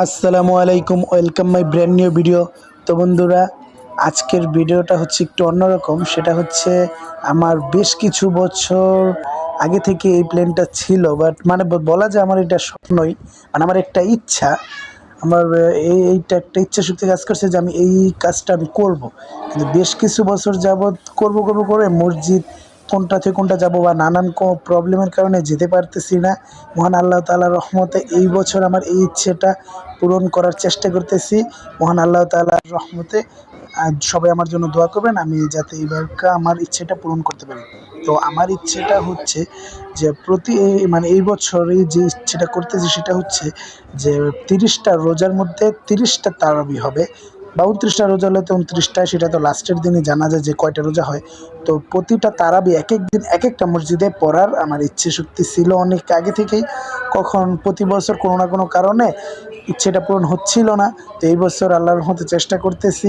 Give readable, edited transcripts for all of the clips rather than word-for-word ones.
আসসালামু আলাইকুম, welcome my brand new video. তো বন্ধুরা, আজকের ভিডিওটা হচ্ছে একটু অন্যরকম। সেটা হচ্ছে আমার বেশ কিছু বছর আগে থেকে এই প্ল্যানটা ছিল, বাট মানে বলা যায় আমার এটা স্বপ্নই, মানে আমার একটা ইচ্ছা। আমার এইটা একটা ইচ্ছা শক্তি কাজ করছে যে আমি এই কাজটা আমি করব। কিন্তু বেশ কিছু বছর যাবৎ করব করব করে মসজিদ কোনটা থেকে কোনটা যাব বা নানান প্রবলেমের কারণে যেতে পারতেছি না। মহান আল্লাহ তাআলার রহমতে এই বছর আমার এই ইচ্ছেটা পূরণ করার চেষ্টা করতেছি। মহান আল্লাহ তাআলার রহমতে সবাই আমার জন্য দোয়া করবেন, আমি যাতে এইবারকা আমার ইচ্ছেটা পূরণ করতে পারি। তো আমার ইচ্ছেটা হচ্ছে যে মানে এই বছরই যে ইচ্ছেটা করতেছি সেটা হচ্ছে যে 30টা রোজার মধ্যে 30টা তারাবি হবে, বা 29টা রোজা হলে তো 29টা, সেটা তো লাস্টের দিনই জানা যায় যে কয়টা রোজা হয়। তো প্রতিটা তারাবি এক এক দিন এক একটা মসজিদে পড়ার আমার ইচ্ছে শক্তি ছিল অনেক আগে থেকেই। প্রতি বছর কোনো না কোনো কারণে ইচ্ছেটা পূরণ হচ্ছিল না। তো এই বছর আল্লাহর রহমতে চেষ্টা করতেছি।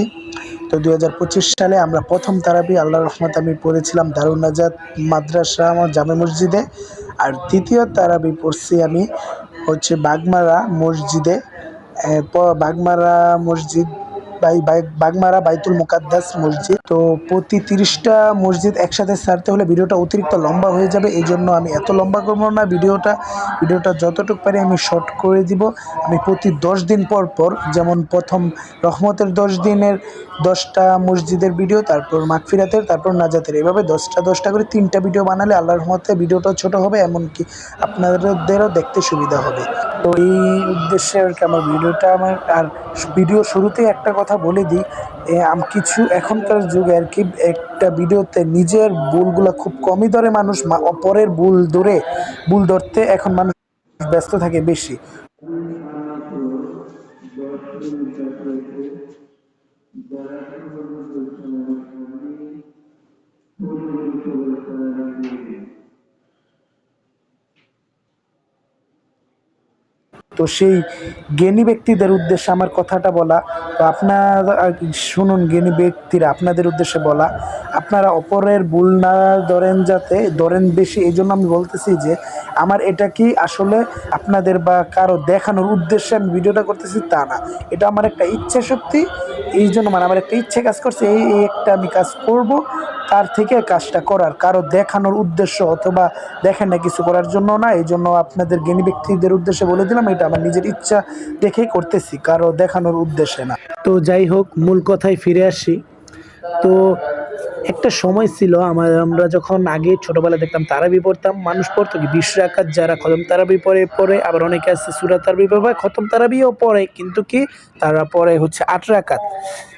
তো 2025 সালে আমরা প্রথম তারাবি আল্লাহর রহমতে আমি পড়েছিলাম দারুন নাজাত মাদ্রাসা আমার জামে মসজিদে। আর দ্বিতীয় তারাবি পড়ছি আমি হচ্ছে বাগমারা মসজিদে। বাগমারা মসজিদ, বাগমারা বাইতুল মুকাদ্দাস মসজিদ। তো প্রতি 30টা মসজিদ একসাথে ছাড়তে হলে ভিডিওটা অতিরিক্ত লম্বা হয়ে যাবে, এই জন্য আমি এত লম্বা করবো না ভিডিওটা যতটুকু পারি আমি শর্ট করে দিব। আমি প্রতি 10 দিন পর পর, যেমন প্রথম রহমতের 10 দিনের 10টা মসজিদের ভিডিও, তারপর মাগফিরাতের, তারপর নাজাতের, এভাবে 10টা করে 3টা ভিডিও বানালে আল্লাহর রহমতে ভিডিওটাও ছোট হবে, এমনকি আপনাদেরও দেখতে সুবিধা হবে। তো এই উদ্দেশ্যে আর কি আমার ভিডিওটা আর ভিডিও শুরুতেই একটা কথা বলে দিই, কিছু এখনকার যুগে আর কি একটা ভিডিওতে নিজের ভুলগুলা খুব কমই ধরে মানুষ, অপরের ভুল ধরতে এখন মানুষ ব্যস্ত থাকে বেশি। তো সেই জ্ঞানী ব্যক্তিদের উদ্দেশ্যে আমার কথাটা বলা। তো আপনারা শুনুন, জ্ঞানী ব্যক্তিরা আপনাদের উদ্দেশ্যে বলা, আপনারা অপরের ভুল না ধরেন বেশি। এই জন্য আমি বলতেছি যে আমার এটা কি আসলে আপনাদের বা কারো দেখানোর উদ্দেশ্যে আমি ভিডিওটা করতেছি তা না, এটা আমার একটা ইচ্ছা শক্তি। এই জন্য মানে আমার একটা ইচ্ছে কাজ করছে, এই একটা আমি কাজ করব, তার থেকে কাজটা করার, কারো দেখানোর উদ্দেশ্য অথবা দেখেন না কিছু করার জন্য না। এই জন্য আপনাদের জ্ঞানী ব্যক্তিদের উদ্দেশ্যে বলে দিলাম, এটা আমার নিজের ইচ্ছা দেখেই করতেছি, কারো দেখানোর উদ্দেশ্যে না। তো যাই হোক, মূল কথায় ফিরে আসি। তো একটা সময় ছিল আমরা যখন আগে ছোটবেলায় দেখতাম তারাবি পড়তাম, মানুষ পড়তো কি 20 রাকাত, যারা খতম তারাবি পড়ে আবার অনেকে আছে সূরা তারাবি পড়ে বা খতম তারাবিও পড়ে, কিন্তু কি তারা পড়ে হচ্ছে 8 রাকাত।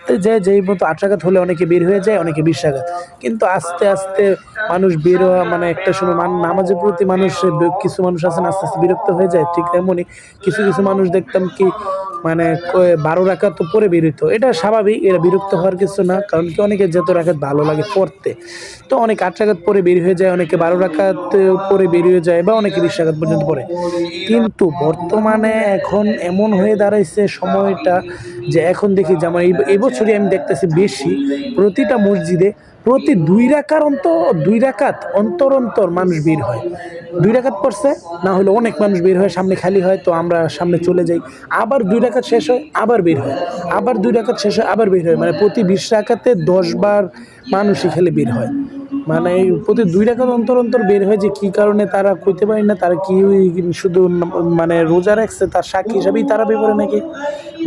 তো যেই মতো 8 রাকাত হলে অনেকে বের হয়ে যায়, অনেকে 20 রাকাত। কিন্তু আস্তে আস্তে মানুষ বের হওয়া মানে একটা সময় নামাজের প্রতি কিছু মানুষ আছেন আস্তে আস্তে বিরক্ত হয়ে যায়। ঠিক তেমনই কিছু কিছু মানুষ দেখতাম কি মানে 12 রাকাত তো পরে বের হইতো, এটা স্বাভাবিক, এরা বিরক্ত হওয়ার কিছু না, কারণ কি অনেকে যত রাকাত ভালো লাগে পড়তে। তো অনেক 8 রাকাত পরে বের হয়ে যায়, অনেকে 12 রাকাত পরে বের হয়ে যায়, বা অনেকে 20 রাকাত পর্যন্ত পড়ে। কিন্তু বর্তমানে এখন এমন হয়ে দাঁড়াইছে সময়টা, যে এখন দেখি যে আমার এই বছরই আমি দেখতেছি বেশি, প্রতিটা মসজিদে প্রতি 2 রাকাত অন্তর অন্তর মানুষ বের হয়। 2 রাকাত পড়ছে, না হলে অনেক মানুষ বের হয়, সামনে খালি হয়, তো আমরা সামনে চলে যাই। আবার 2 রাকাত শেষ হয়, আবার বের হয়, আবার 2 রাকাত শেষ হয়, আবার বের হয়। মানে প্রতি 20 রাকাতে 10 বার মানুষই খালি বের হয়। মানে এই প্রতি 2 রাকাত অন্তর অন্তর বের হয়, যে কি কারণে তারা কইতে পারি না, তারা কি শুধু মানে রোজা রাখছে তার সাক্ষী হিসাবেই তারা বের করে নাকি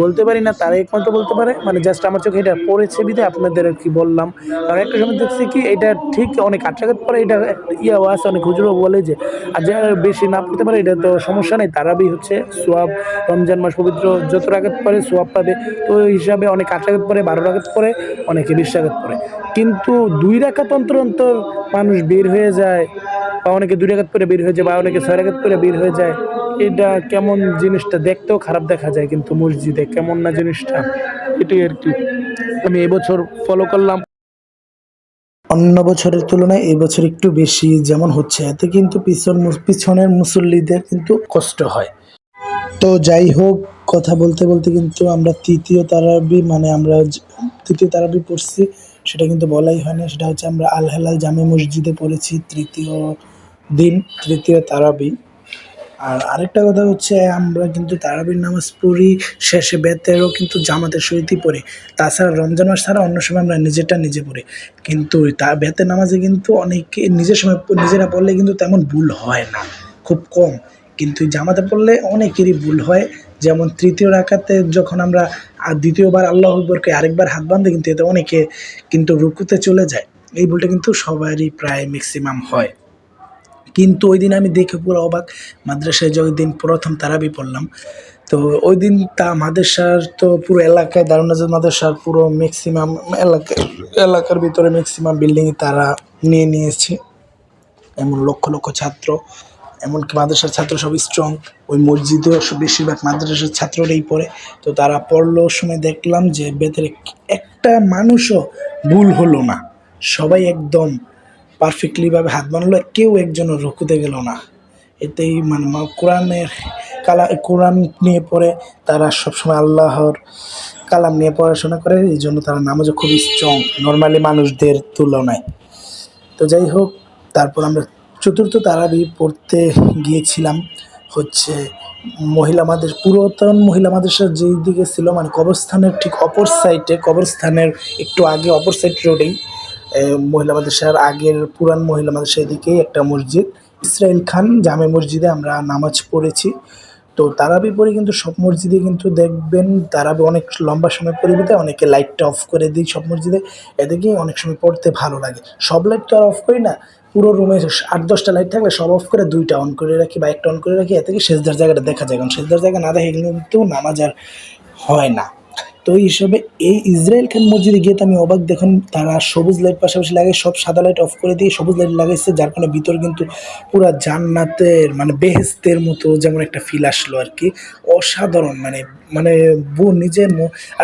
বলতে পারি না, তারা একমাত্র বলতে পারে। মানে জাস্ট আমার চোখে এটা পড়েছে বিধে আপনাদের আর কি বললাম। কারণ একটা সময় দেখছি কি এটা ঠিক অনেক 8 রাকাত পরে এটা ইয়াও আছে, অনেক হুজুরও বলে যে আর যারা বেশি না পড়তে পারে এটা তো সমস্যা নেই, তারাবি হচ্ছে সোয়াব, রমজান মাস পবিত্র, যত রাকাত পরে সোয়াব পাবে। তো ওই হিসাবে অনেক 8 রাকাত পরে, 12 রাকাত পরে, অনেকে 20 রাকাত পরে। কিন্তু 2 রাকাত অন্তর অন্তর মানুষ বের হয়ে যায়, বা অনেকে 2 রাকাত পরে বের হয়ে যায়, বা অনেকে 6 রাকাত পরে বের হয়ে যায়। এটা কেমন জিনিসটা, দেখতেও খারাপ দেখা যায়, কিন্তু মসজিদে কেমন না জিনিসটা, এটাই আর কি আমি এবছর ফলো করলাম। অন্য বছরের তুলনায় এই বছর একটু বেশি যেমন হচ্ছে, এতে কিন্তু পিছনের মুসল্লিদের কিন্তু কষ্ট হয়। তো যাই হোক, কথা বলতে বলতে কিন্তু আমরা তৃতীয় তারাবি পড়ছি, সেটা কিন্তু বলাই হয় না। সেটা হচ্ছে আমরা আল হেলাল জামে মসজিদে পড়েছি তৃতীয় দিন, তৃতীয় তারাবি। আর আরেকটা কথা হচ্ছে আমরা কিন্তু তারাবির নামাজ পড়ি শেষে বেতেরও কিন্তু জামাতের সহিতই পড়ি। তাছাড়া রমজান মাস ছাড়া অন্য সময় আমরা নিজেরটা নিজে পড়ি। কিন্তু তা বেতের নামাজে কিন্তু অনেকে নিজের সময় নিজেরা পড়লে কিন্তু তেমন ভুল হয় না, খুব কম। কিন্তু জামাতে পড়লে অনেকেরই ভুল হয়। যেমন তৃতীয় রাকাতে যখন আমরা দ্বিতীয়বার আল্লাহু আকবরকে আরেকবার হাত বাঁধে কিন্তু এতে অনেকে কিন্তু রুকুতে চলে যায়। এই ভুলটা কিন্তু সবারই প্রায় ম্যাক্সিমাম হয়। কিন্তু ওই দিন আমি দেখে পুরো অবাক, মাদ্রাসায় যে ওই দিন প্রথম তারাবি পড়লাম, তো ওই দিন তা মাদ্রাসার তো পুরো এলাকায় দারুন নাজাত মাদ্রাসার পুরো ম্যাক্সিমাম এলাকার ভিতরে ম্যাক্সিমাম বিল্ডিংই তারা নিয়ে নিয়েছে, এমন লক্ষ লক্ষ ছাত্র, এমনকি মাদ্রাসার ছাত্র সব স্ট্রং। ওই মসজিদেও বেশিরভাগ মাদ্রাসার ছাত্ররাই পড়ে। তো তারা পড়লো সময় দেখলাম যে ভেতরে একটা মানুষও ভুল হলো না, সবাই একদম পারফেক্টলিভাবে হাত বানালো, কেউ একজনও রুকুতে গেল না। এতেই মানে কোরআনের কোরআন নিয়ে পড়ে, তারা সবসময় আল্লাহর কালাম নিয়ে পড়াশোনা করে, এই জন্য তারা নামাজও খুব স্ট্রং নর্মালি মানুষদের তুলনায়। তো যাই হোক, তারপর আমরা চতুর্থ তারাবি পড়তে গিয়েছিলাম হচ্ছে পুরাতন মহিলা মাদ্রাসার যেই দিকে ছিল, মানে কবরস্থানের ঠিক অপর সাইডে, কবরস্থানের একটু আগে অপর সাইড রোডেই মহিলা মাদ্রাসার আগের পুরান মহিলা মাদ্রাসার দিকেই একটা মসজিদ, ইসরাইল খান জামে মসজিদে আমরা নামাজ পড়েছি। তো তারাবি পড়ে কিন্তু সব মসজিদে কিন্তু দেখবেন তারাবি অনেক লম্বা সময় পড়ে বিধায় অনেকে লাইটটা অফ করে দিই সব মসজিদে। এদিকে অনেক সময় পড়তে ভালো লাগে। সব লাইট তো আর অফ করি না, পুরো রুমে 8-10টা লাইট থাকলে সব অফ করে 2টা অন করে রাখি বা একটা অন করে রাখি, এতে কি সেজদার জায়গাটা দেখা যায়, কারণ সেজদার জায়গা না দেখে কিন্তু নামাজ আর হয় না। তো এই হিসাবে এই ইসরায়েল খান মসজিদে গিয়ে তো আমি অবাক, দেখুন তারা সবুজ লাইট পাশাপাশি লাগে, সব সাদা লাইট অফ করে দিয়ে সবুজ লাইট লাগাইছে, যার কারণে ভিতর কিন্তু পুরা জান্নাতের মানে বেহেস্তের মতো যেমন একটা ফিল আসলো আর কি। অসাধারণ, মানে মানে নিজের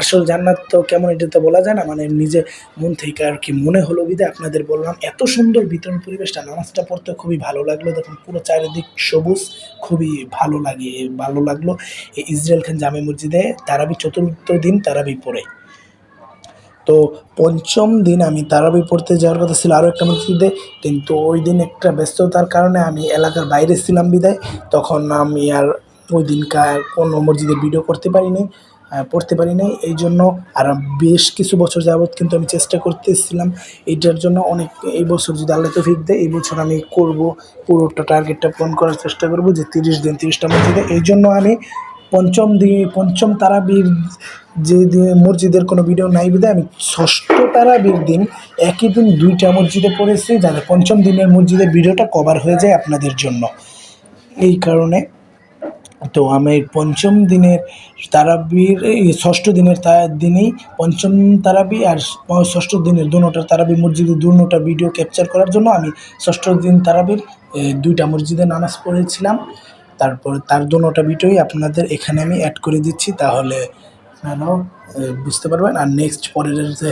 আসল জান্নাত তো কেমন এটা তো বলা যায় না, মানে নিজে মন থেকে আর কি মনে হলো বিধে আপনাদের বললাম। এত সুন্দর বিতরণ পরিবেশটা, নামাজটা পড়তে খুবই ভালো লাগলো, দেখুন পুরো চারিদিক সবুজ, খুবই ভালো লাগলো এই ইসরায়েল খান জামে মসজিদে তারাবি চতুর্থ দিন তারাবি পড়ে। তো পঞ্চম দিন আমি তারাবি পড়তে যাওয়ার কথা ছিল আরও একটা মসজিদে, কিন্তু ওই দিন একটা ব্যস্ততার কারণে আমি এলাকার বাইরে ছিলাম বিদায় তখন আমি আর ওই দিনকার কোনো মসজিদে ভিডিও পড়তে পারি নাই। এই জন্য আর বেশ কিছু বছর যাবৎ কিন্তু আমি চেষ্টা করতেছিলাম এইটার জন্য অনেক। এই বছর যদি আল্লাহ তৌফিক দেয়, এই বছর আমি করব, পুরোটা টার্গেটটা পূরণ করার চেষ্টা করব যে 30 দিন 30টা মসজিদে। এই জন্য আমি পঞ্চম তারাবির যে মসজিদের কোনো ভিডিও নাই বিধায় আমি ষষ্ঠ তারাবির দিন একই দিন 2টা মসজিদে পড়েছি, যাতে পঞ্চম দিনের মসজিদের ভিডিওটা কভার হয়ে যায় আপনাদের জন্য। এই কারণে তো আমি পঞ্চম দিনের তারাবির এই ষষ্ঠ দিনের দিনেই পঞ্চম তারাবি আর ষষ্ঠ দিনের দুটোটা তারাবি মসজিদের দুটোটা ভিডিও ক্যাপচার করার জন্য আমি ষষ্ঠ দিন তারাবির 2টা মসজিদে নামাজ পড়েছিলাম। তারপর তার দুটোটা ভিডিওই আপনাদের এখানে আমি অ্যাড করে দিচ্ছি, তাহলে আপনারাও বুঝতে পারবেন। আর নেক্সট পরের যে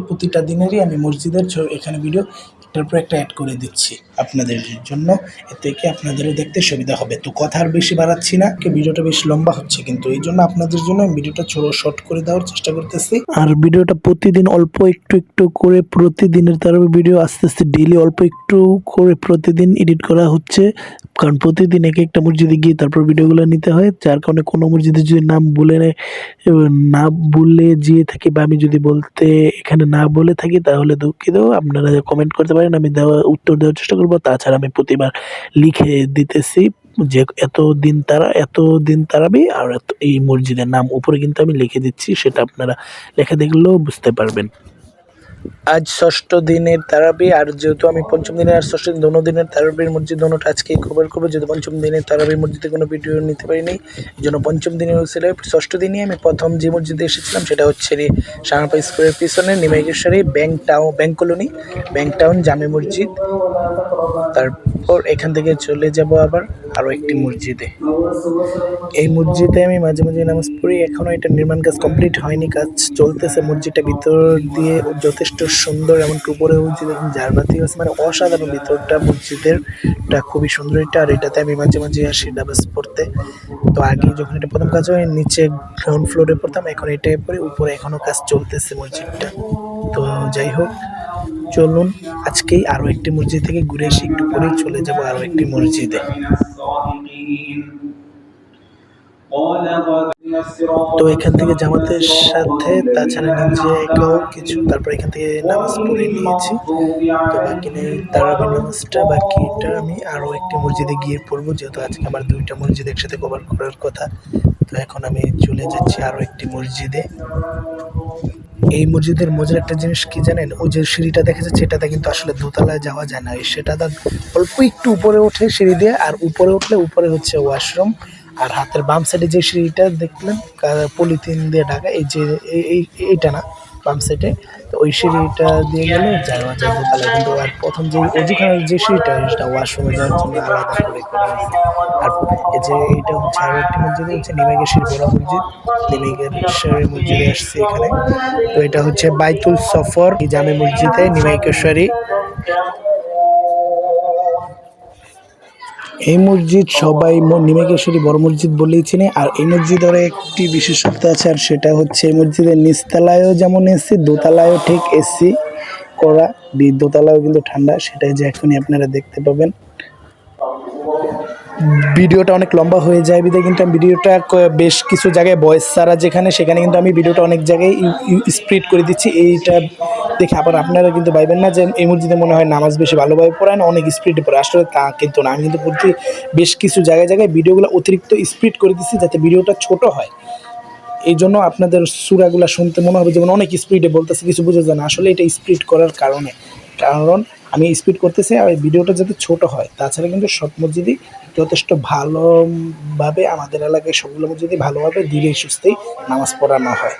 প্রতিটা দিনেরই আমি মসজিদের এখানে ভিডিও একটার পর একটা অ্যাড করে দিচ্ছি আপনাদের জন্য, এতে কি আপনাদেরও দেখতে সুবিধা হবে। তো কথা আর বেশি বাড়াচ্ছি না, ভিডিওটা বেশ লম্বা হচ্ছে, কিন্তু এই জন্য আপনাদের জন্য আমি ভিডিওটা শর্ট করে দেওয়ার চেষ্টা করতেছি। আর ভিডিওটা প্রতিদিন অল্প একটু একটু করে, প্রতিদিনের তার ভিডিও আস্তে আস্তে ডেইলি অল্প একটু করে প্রতিদিন এডিট করা হচ্ছে, কারণ প্রতিদিন এক একটা মসজিদে গিয়ে তারপর ভিডিওগুলো নিতে হয়, যার কারণে কোনো মসজিদে যদি না বলে যেয়ে থাকি বা আমি যদি বলতে এখানে না বলে থাকি তাহলে দুঃখিত, আপনারা কমেন্ট করতে পারেন, আমি উত্তর দেওয়ার চেষ্টা করবো। তাছাড়া আমি প্রতিবার লিখে দিতেছি যে এত দিন তারাবি আর এই মসজিদের নাম উপরে কিন্তু আমি লিখে দিচ্ছি, সেটা আপনারা লেখা দেখলেও বুঝতে পারবেন। আজ ষষ্ঠ দিনের তারাবি, আর যেহেতু আমি পঞ্চম দিনের আর ষষ্ঠ দিন দিনের তারাবির মসজিদ দুটোটা আজকেই কভার করবো, যেহেতু পঞ্চম দিনের তারাবির মসজিদে কোনো ভিডিও নিতে পারিনি, এই জন্য পঞ্চম দিনের ছিল। ষষ্ঠ দিনই আমি প্রথম যে মসজিদে এসেছিলাম সেটা হচ্ছে সানাপা স্কুলের পিছনে নিমাইকেশ্বরী ব্যাংক টাউন জামে মসজিদ। তারপর এখান থেকে চলে যাব আবার আরও একটি মসজিদে। এই মসজিদে আমি মাঝে মাঝে নামাজ পড়ি, এখনও এটা নির্মাণ কাজ কমপ্লিট হয়নি, কাজ চলতেছে। মসজিদটা ভিতর দিয়ে যথেষ্ট সুন্দর, এমনকি উপরে মসজিদ এখন জারবাতি আছে, মানে অসাধারণ ভিতরটা মসজিদেরটা খুবই সুন্দর এটা। আর এটাতে আমি মাঝে মাঝে আসি নামাজ পড়তে। তো আগে যখন এটা প্রথম কাজ হয় নিচে গ্রাউন্ড ফ্লোরে পড়তাম, এখন এটাই পড়ি, উপরে এখনও কাজ চলতেছে মসজিদটা। তো যাই হোক, চলুন আজকেই আরও একটি মসজিদ থেকে ঘুরে এসে একটু পরেই চলে যাব আরও একটি মসজিদে। তো এখান থেকে জামাতের সাথে তাছাড়া নিজে একাও কিছু, তারপর এখান থেকে নামাজ পড়ে নিয়েছি। তো বাকি নেই তারাবি নামাজটা, বাকিটা আমি আরও একটি মসজিদে গিয়ে পড়বো, যেহেতু আজকে আমার 2টা মসজিদ একসাথে কভার করার কথা। তো এখন আমি চলে যাচ্ছি আরও একটি মসজিদে। এই মসজিদের মজার একটা জিনিস কি জানেন, ওই যে সিঁড়িটা দেখা যাচ্ছে এটাতে কিন্তু আসলে দোতলায় যাওয়া যায় না, সেটা অল্প একটু উপরে ওঠে সিঁড়ি দিয়ে, আর উপরে উঠলে উপরে হচ্ছে ওয়াশরুম। আর হাতের বাম সাইডে যে সিঁড়িটা দেখলেন পলিথিন দিয়ে ঢাকা, এই যে এইটা না, বাম সাইডে, তো ওই সিঁড়িটা দিয়ে গেলে যাওয়া যায় দোতলায়। কিন্তু আর প্রথম যে অজুখানার যে সিঁড়িটা, সেটা ওয়াশরুমে যাওয়ার জন্য আলাদা করে করা হয়েছে। আর এই যে এইটা হচ্ছে আরো একটি মসজিদ, হচ্ছে নিমাইকেশ্বরী বড় মসজিদ। নিমাইকেশ্বরী মসজিদে আসছে এখানে। তো এটা হচ্ছে বাইতুল সফর জামে মসজিদে নিমাইকেশ্বরী। এই মসজিদ সবাই নিমাইকেশ্বরী বড় মসজিদ বলেই চিনে। আর এই মসজিদের একটি বিশেষত্ব আছে, আর সেটা হচ্ছে এই মসজিদের নিচতলায়ও যেমন এসি, দোতলায়ও ঠিক এসি করা। দোতলায়ও কিন্তু ঠান্ডা, সেটাই যে এখনই আপনারা দেখতে পাবেন। ভিডিওটা অনেক লম্বা হয়ে যায় বিধায় কিন্তু আমি ভিডিওটা বেশ কিছু জায়গায় ভয়েস ছাড়া যেখানে, সেখানে কিন্তু আমি ভিডিওটা অনেক জায়গায় স্প্লিট করে দিচ্ছি। এইটা দেখে আবার আপনারা কিন্তু ভাইবেন না যে এই মসজিদে মনে হয় নামাজ বেশি ভালোভাবে পড়ায় না, অনেক স্পিডে পড়ে। আসলে তা কিন্তু না, আমি কিন্তু বেশ কিছু জায়গায় জায়গায় ভিডিওগুলো অতিরিক্ত স্পিড করে দিচ্ছি যাতে ভিডিওটা ছোট হয়। এই জন্য আপনাদের সূরাগুলো শুনতে মনে হবে যেমন অনেক স্পিডে বলতেছে, কিছু বোঝা যায় না। আসলে এটা স্পিড করার কারণ আমি স্পিড করতেছি আর ভিডিওটা যাতে ছোট হয়। তাছাড়া কিন্তু সব মসজিদই যথেষ্ট ভালোভাবে, আমাদের এলাকায় সবগুলো মসজিদই ভালোভাবে ধীরে সুস্থেই নামাজ পড়ানো হয়।